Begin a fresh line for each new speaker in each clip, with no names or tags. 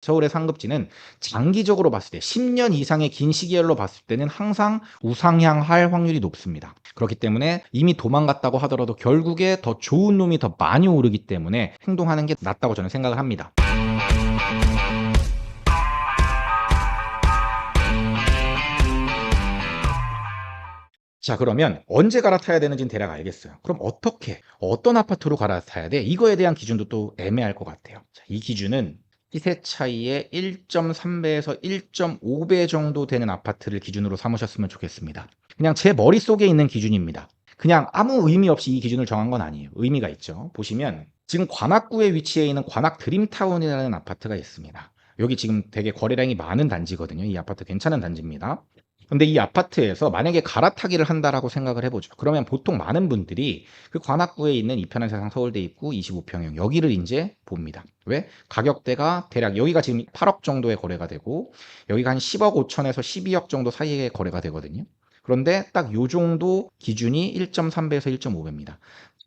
서울의 상급지는 장기적으로 봤을 때 10년 이상의 긴 시기열로 봤을 때는 항상 우상향할 확률이 높습니다. 그렇기 때문에 이미 도망갔다고 하더라도 결국에 더 좋은 놈이 더 많이 오르기 때문에 행동하는 게 낫다고 저는 생각을 합니다. 자, 그러면 언제 갈아타야 되는지는 대략 알겠어요. 그럼 어떤 아파트로 갈아타야 돼? 이거에 대한 기준도 또 애매할 것 같아요. 자, 이 기준은 시세 차이의 1.3배에서 1.5배 정도 되는 아파트를 기준으로 삼으셨으면 좋겠습니다. 그냥 제 머릿속에 있는 기준입니다. 그냥 아무 의미 없이 이 기준을 정한 건 아니에요. 의미가 있죠. 보시면 지금 관악구에 위치해 있는 관악 드림타운이라는 아파트가 있습니다. 여기 지금 되게 거래량이 많은 단지거든요. 이 아파트 괜찮은 단지입니다. 근데 이 아파트에서 만약에 갈아타기를 한다라고 생각을 해보죠. 그러면 보통 많은 분들이 그 관악구에 있는 이편한 세상 서울대 입구 25평형 여기를 이제 봅니다. 왜? 가격대가 대략 여기가 지금 8억 정도의 거래가 되고 여기가 한 10억 5천에서 12억 정도 사이에 거래가 되거든요. 그런데 딱 요 정도 기준이 1.3배에서 1.5배입니다.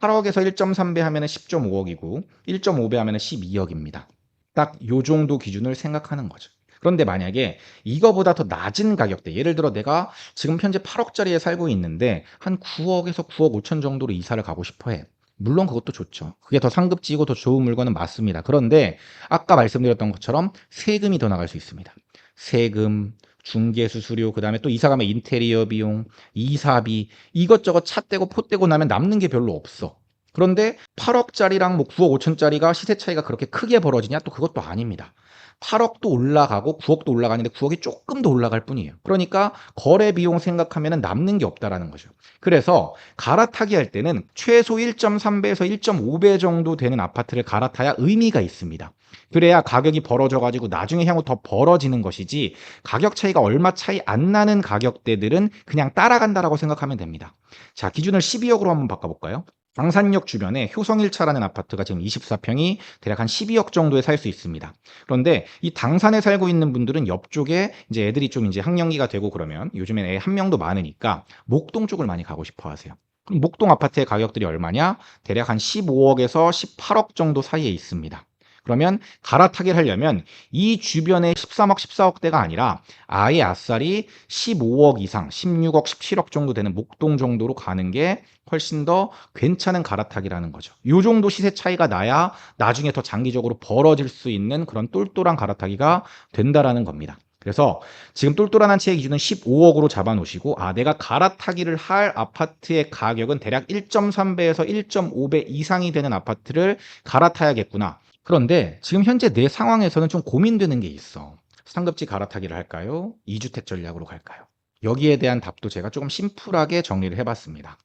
8억에서 1.3배 하면은 10.5억이고 1.5배 하면은 12억입니다. 딱 요 정도 기준을 생각하는 거죠. 그런데 만약에 이거보다 더 낮은 가격대, 예를 들어 내가 지금 현재 8억짜리에 살고 있는데 한 9억에서 9억 5천 정도로 이사를 가고 싶어 해. 물론 그것도 좋죠. 그게 더 상급지고 더 좋은 물건은 맞습니다. 그런데 아까 말씀드렸던 것처럼 세금이 더 나갈 수 있습니다. 세금, 중개수수료, 그 다음에 또 이사 가면 인테리어 비용, 이사비, 이것저것 차 떼고 포 떼고 나면 남는 게 별로 없어. 그런데 8억짜리랑 뭐 9억 5천짜리가 시세 차이가 그렇게 크게 벌어지냐? 또 그것도 아닙니다. 8억도 올라가고 9억도 올라가는데 9억이 조금 더 올라갈 뿐이에요. 그러니까 거래 비용 생각하면 남는 게 없다라는 거죠. 그래서 갈아타기 할 때는 최소 1.3배에서 1.5배 정도 되는 아파트를 갈아타야 의미가 있습니다. 그래야 가격이 벌어져 가지고 나중에 향후 더 벌어지는 것이지 가격 차이가 얼마 차이 안 나는 가격대들은 그냥 따라간다라고 생각하면 됩니다. 자, 기준을 12억으로 한번 바꿔볼까요? 당산역 주변에 효성 1차라는 아파트가 지금 24평이 대략 한 12억 정도에 살 수 있습니다. 그런데 이 당산에 살고 있는 분들은 옆쪽에 이제 애들이 좀 이제 학령기가 되고 그러면 요즘엔 애 한 명도 많으니까 목동 쪽을 많이 가고 싶어 하세요. 그럼 목동 아파트의 가격들이 얼마냐? 대략 한 15억에서 18억 정도 사이에 있습니다. 그러면 갈아타기를 하려면 이 주변에 13억, 14억대가 아니라 아예 아싸리 15억 이상, 16억, 17억 정도 되는 목동 정도로 가는 게 훨씬 더 괜찮은 갈아타기라는 거죠. 이 정도 시세 차이가 나야 나중에 더 장기적으로 벌어질 수 있는 그런 똘똘한 갈아타기가 된다라는 겁니다. 그래서 지금 똘똘한 한 채의 기준은 15억으로 잡아놓으시고 내가 갈아타기를 할 아파트의 가격은 대략 1.3배에서 1.5배 이상이 되는 아파트를 갈아타야겠구나. 그런데 지금 현재 내 상황에서는 좀 고민되는 게 있어. 상급지 갈아타기를 할까요? 2주택 전략으로 갈까요? 여기에 대한 답도 제가 조금 심플하게 정리를 해봤습니다.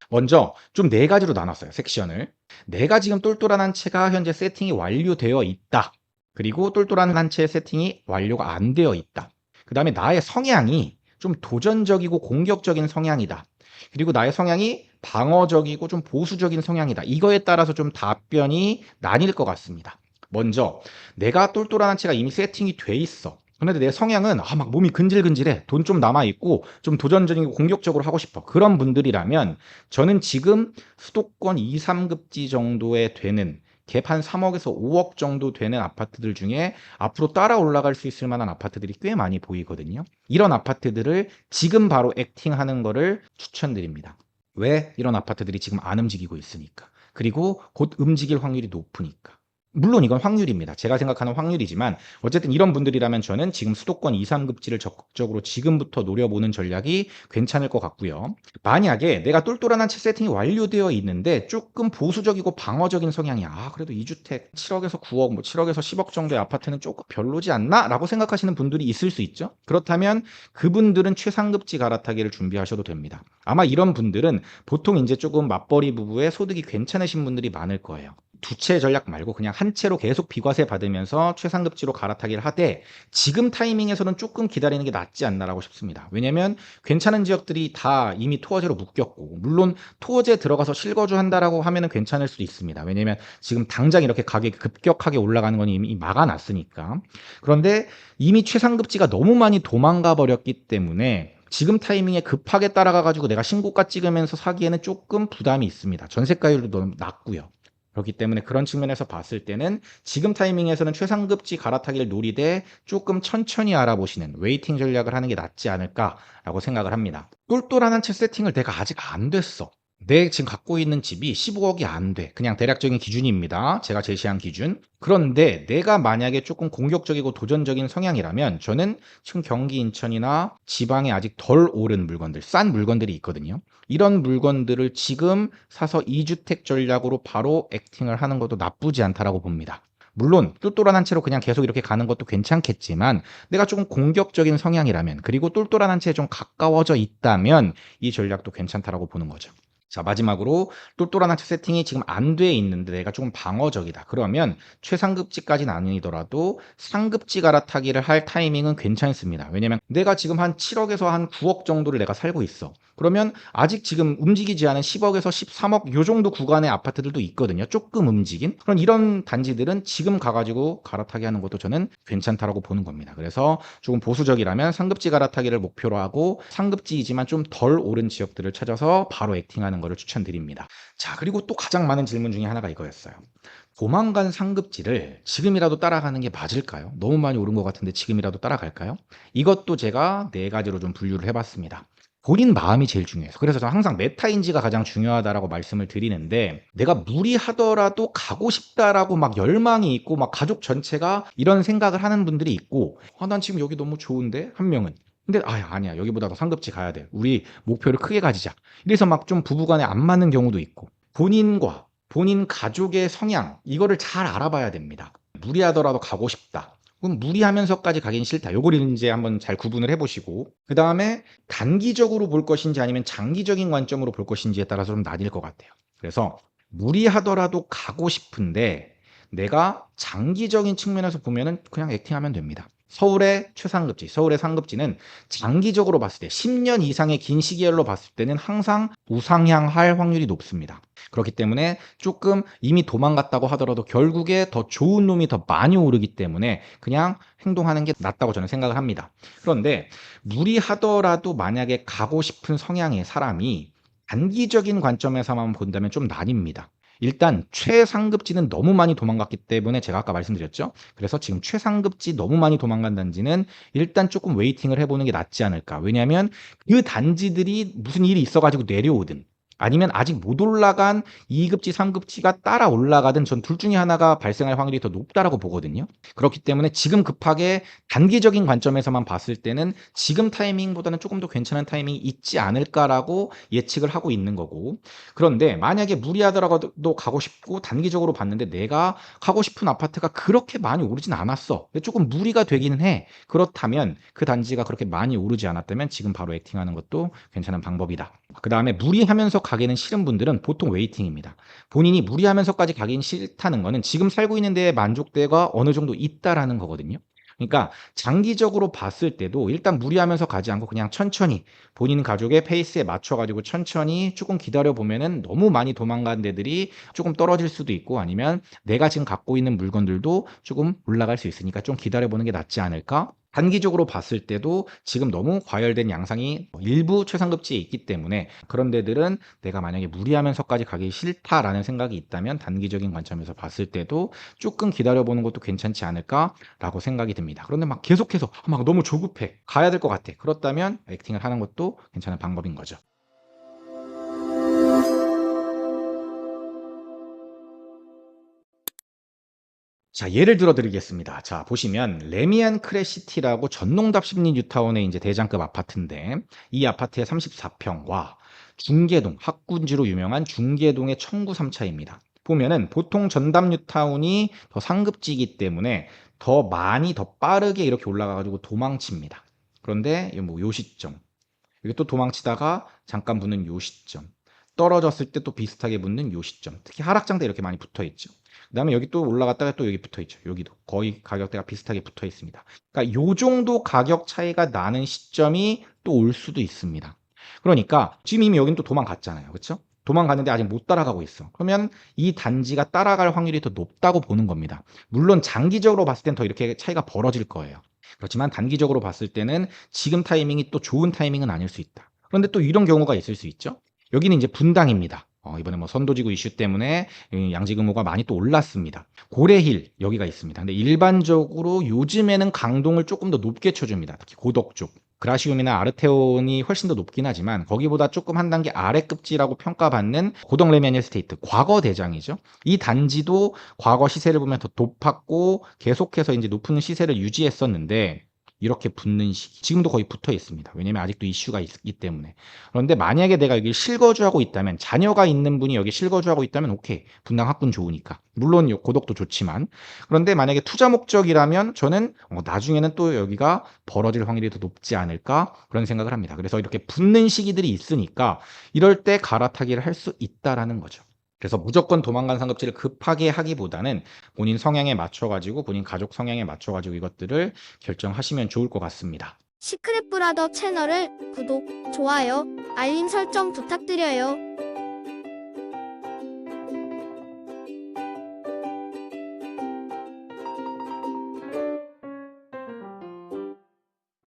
먼저 좀 네 가지로 나눴어요, 섹션을. 내가 지금 똘똘한 한 채가 현재 세팅이 완료되어 있다. 그리고 똘똘한 한 채의 세팅이 완료가 안 되어 있다. 그 다음에 나의 성향이 좀 도전적이고 공격적인 성향이다. 그리고 나의 성향이 방어적이고 좀 보수적인 성향이다. 이거에 따라서 좀 답변이 나뉠 것 같습니다. 먼저 내가 똘똘한 한 채가 이미 세팅이 돼 있어. 그런데 내 성향은 막 몸이 근질근질해. 돈 좀 남아있고 좀 도전적이고 공격적으로 하고 싶어. 그런 분들이라면 저는 지금 수도권 2, 3급지 정도에 되는 갭 한 3억에서 5억 정도 되는 아파트들 중에 앞으로 따라 올라갈 수 있을 만한 아파트들이 꽤 많이 보이거든요. 이런 아파트들을 지금 바로 액팅하는 거를 추천드립니다. 왜? 이런 아파트들이 지금 안 움직이고 있으니까. 그리고 곧 움직일 확률이 높으니까. 물론 이건 확률입니다. 제가 생각하는 확률이지만 어쨌든 이런 분들이라면 저는 지금 수도권 2, 3급지를 적극적으로 지금부터 노려보는 전략이 괜찮을 것 같고요. 만약에 내가 똘똘한 한 채 세팅이 완료되어 있는데 조금 보수적이고 방어적인 성향이야. 그래도 2주택 7억에서 9억, 뭐 7억에서 10억 정도의 아파트는 조금 별로지 않나? 라고 생각하시는 분들이 있을 수 있죠. 그렇다면 그분들은 최상급지 갈아타기를 준비하셔도 됩니다. 아마 이런 분들은 보통 이제 조금 맞벌이 부부의 소득이 괜찮으신 분들이 많을 거예요. 두 채 전략 말고 그냥 한 채로 계속 비과세 받으면서 최상급지로 갈아타기를 하되 지금 타이밍에서는 조금 기다리는 게 낫지 않나라고 싶습니다. 왜냐면 괜찮은 지역들이 다 이미 토어제로 묶였고 물론 토어제 들어가서 실거주한다라고 하면은 괜찮을 수도 있습니다. 왜냐면 지금 당장 이렇게 가격이 급격하게 올라가는 건 이미 막아놨으니까. 그런데 이미 최상급지가 너무 많이 도망가 버렸기 때문에 지금 타이밍에 급하게 따라가 가지고 내가 신고가 찍으면서 사기에는 조금 부담이 있습니다. 전세가율도 너무 낮고요. 그렇기 때문에 그런 측면에서 봤을 때는 지금 타이밍에서는 최상급지 갈아타기를 노리되 조금 천천히 알아보시는 웨이팅 전략을 하는 게 낫지 않을까라고 생각을 합니다. 똘똘한 한 채 세팅을 내가 아직 안 됐어. 내 지금 갖고 있는 집이 15억이 안 돼. 그냥 대략적인 기준입니다. 제가 제시한 기준. 그런데 내가 만약에 조금 공격적이고 도전적인 성향이라면 저는 지금 경기 인천이나 지방에 아직 덜 오른 물건들, 싼 물건들이 있거든요. 이런 물건들을 지금 사서 2주택 전략으로 바로 액팅을 하는 것도 나쁘지 않다라고 봅니다. 물론 똘똘한 한 채로 그냥 계속 이렇게 가는 것도 괜찮겠지만 내가 조금 공격적인 성향이라면 그리고 똘똘한 한 채에 좀 가까워져 있다면 이 전략도 괜찮다라고 보는 거죠. 자, 마지막으로 똘똘한 한 채 세팅이 지금 안 돼 있는데 내가 조금 방어적이다. 그러면 최상급지까지는 아니더라도 상급지 갈아타기를 할 타이밍은 괜찮습니다. 왜냐면 내가 지금 한 7억에서 한 9억 정도를 내가 살고 있어. 그러면 아직 지금 움직이지 않은 10억에서 13억 요 정도 구간의 아파트들도 있거든요. 조금 움직인. 그런 이런 단지들은 지금 가가지고 갈아타기 하는 것도 저는 괜찮다라고 보는 겁니다. 그래서 조금 보수적이라면 상급지 갈아타기를 목표로 하고 상급지이지만 좀 덜 오른 지역들을 찾아서 바로 액팅하는 것을 추천드립니다. 자, 그리고 또 가장 많은 질문 중에 하나가 이거였어요. 도망간 상급지를 지금이라도 따라가는 게 맞을까요? 너무 많이 오른 것 같은데 지금이라도 따라갈까요? 이것도 제가 네 가지로 좀 분류를 해봤습니다. 본인 마음이 제일 중요해서. 그래서 저는 항상 메타인지가 가장 중요하다라고 말씀을 드리는데 내가 무리하더라도 가고 싶다라고 막 열망이 있고 막 가족 전체가 이런 생각을 하는 분들이 있고 난 지금 여기 너무 좋은데 한 명은 근데 아니야 여기보다 더 상급지 가야 돼. 우리 목표를 크게 가지자. 이래서 막 좀 부부간에 안 맞는 경우도 있고 본인과 본인 가족의 성향 이거를 잘 알아봐야 됩니다. 무리하더라도 가고 싶다. 그럼 무리하면서까지 가긴 싫다. 요거를 이제 한번 잘 구분을 해보시고 그 다음에 단기적으로 볼 것인지 아니면 장기적인 관점으로 볼 것인지에 따라서 좀 나뉠 것 같아요. 그래서 무리하더라도 가고 싶은데 내가 장기적인 측면에서 보면은 그냥 액팅하면 됩니다. 서울의 최상급지, 서울의 상급지는 장기적으로 봤을 때 10년 이상의 긴 시계열로 봤을 때는 항상 우상향할 확률이 높습니다. 그렇기 때문에 조금 이미 도망갔다고 하더라도 결국에 더 좋은 놈이 더 많이 오르기 때문에 그냥 행동하는 게 낫다고 저는 생각을 합니다. 그런데 무리하더라도 만약에 가고 싶은 성향의 사람이 단기적인 관점에서만 본다면 좀 나뉩니다. 일단 최상급지는 너무 많이 도망갔기 때문에 제가 아까 말씀드렸죠. 그래서 지금 최상급지 너무 많이 도망간 단지는 일단 조금 웨이팅을 해보는 게 낫지 않을까. 왜냐하면 그 단지들이 무슨 일이 있어가지고 내려오든 아니면 아직 못 올라간 2급지, 3급지가 따라 올라가든 전 둘 중에 하나가 발생할 확률이 더 높다라고 보거든요. 그렇기 때문에 지금 급하게 단기적인 관점에서만 봤을 때는 지금 타이밍보다는 조금 더 괜찮은 타이밍이 있지 않을까라고 예측을 하고 있는 거고 그런데 만약에 무리하더라도 가고 싶고 단기적으로 봤는데 내가 가고 싶은 아파트가 그렇게 많이 오르진 않았어. 조금 무리가 되기는 해. 그렇다면 그 단지가 그렇게 많이 오르지 않았다면 지금 바로 액팅하는 것도 괜찮은 방법이다. 그 다음에 무리하면서 가기는 싫은 분들은 보통 웨이팅입니다. 본인이 무리하면서까지 가긴 싫다는 거는 지금 살고 있는 데에 만족도가 어느 정도 있다라는 거거든요. 그러니까 장기적으로 봤을 때도 일단 무리하면서 가지 않고 그냥 천천히 본인 가족의 페이스에 맞춰가지고 천천히 조금 기다려 보면은 너무 많이 도망간 데들이 조금 떨어질 수도 있고 아니면 내가 지금 갖고 있는 물건들도 조금 올라갈 수 있으니까 좀 기다려 보는 게 낫지 않을까? 단기적으로 봤을 때도 지금 너무 과열된 양상이 일부 최상급지에 있기 때문에 그런 데들은 내가 만약에 무리하면서까지 가기 싫다라는 생각이 있다면 단기적인 관점에서 봤을 때도 조금 기다려보는 것도 괜찮지 않을까라고 생각이 듭니다. 그런데 막 계속해서 막 너무 조급해 가야 될 것 같아. 그렇다면 액팅을 하는 것도 괜찮은 방법인 거죠. 자, 예를 들어 드리겠습니다. 자, 보시면 레미안 크레시티라고 전농답 심리 뉴타운의 이제 대장급 아파트인데 이 아파트의 34평과 중계동, 학군지로 유명한 중계동의 청구 3차입니다. 보면은 보통 전담 뉴타운이 더 상급지이기 때문에 더 많이 더 빠르게 이렇게 올라가 가지고 도망칩니다. 그런데 요 시점. 이게 또 도망치다가 잠깐 붙는 요 시점. 떨어졌을 때 또 비슷하게 붙는 요 시점. 특히 하락장대 이렇게 많이 붙어 있죠. 그다음에 여기 또 올라갔다가 또 여기 붙어 있죠. 여기도 거의 가격대가 비슷하게 붙어 있습니다. 그러니까 요 정도 가격 차이가 나는 시점이 또 올 수도 있습니다. 그러니까 지금 이미 여긴 또 도망갔잖아요. 그렇죠? 도망갔는데 아직 못 따라가고 있어. 그러면 이 단지가 따라갈 확률이 더 높다고 보는 겁니다. 물론 장기적으로 봤을 땐 더 이렇게 차이가 벌어질 거예요. 그렇지만 단기적으로 봤을 때는 지금 타이밍이 또 좋은 타이밍은 아닐 수 있다. 그런데 또 이런 경우가 있을 수 있죠. 여기는 이제 분당입니다. 이번에 뭐 선도지구 이슈 때문에 양지금호가 많이 또 올랐습니다. 고래힐 여기가 있습니다. 근데 일반적으로 요즘에는 강동을 조금 더 높게 쳐줍니다. 특히 고덕 쪽. 그라시움이나 아르테온이 훨씬 더 높긴 하지만 거기보다 조금 한 단계 아래 급지라고 평가받는 고덕 레미안 에스테이트 과거 대장이죠. 이 단지도 과거 시세를 보면 더 높았고 계속해서 이제 높은 시세를 유지했었는데 이렇게 붙는 시기 지금도 거의 붙어 있습니다. 왜냐면 아직도 이슈가 있기 때문에. 그런데 만약에 내가 여기 실거주하고 있다면 자녀가 있는 분이 여기 실거주하고 있다면 오케이. 분당 학군 좋으니까. 물론 고덕도 좋지만 그런데 만약에 투자 목적이라면 저는 나중에는 또 여기가 벌어질 확률이 더 높지 않을까 그런 생각을 합니다. 그래서 이렇게 붙는 시기들이 있으니까 이럴 때 갈아타기를 할 수 있다라는 거죠. 그래서 무조건 도망간 상급지를 급하게 하기보다는 본인 성향에 맞춰가지고 본인 가족 성향에 맞춰가지고 이것들을 결정하시면 좋을 것 같습니다.
시크릿 브라더 채널을 구독, 좋아요, 알림 설정 부탁드려요.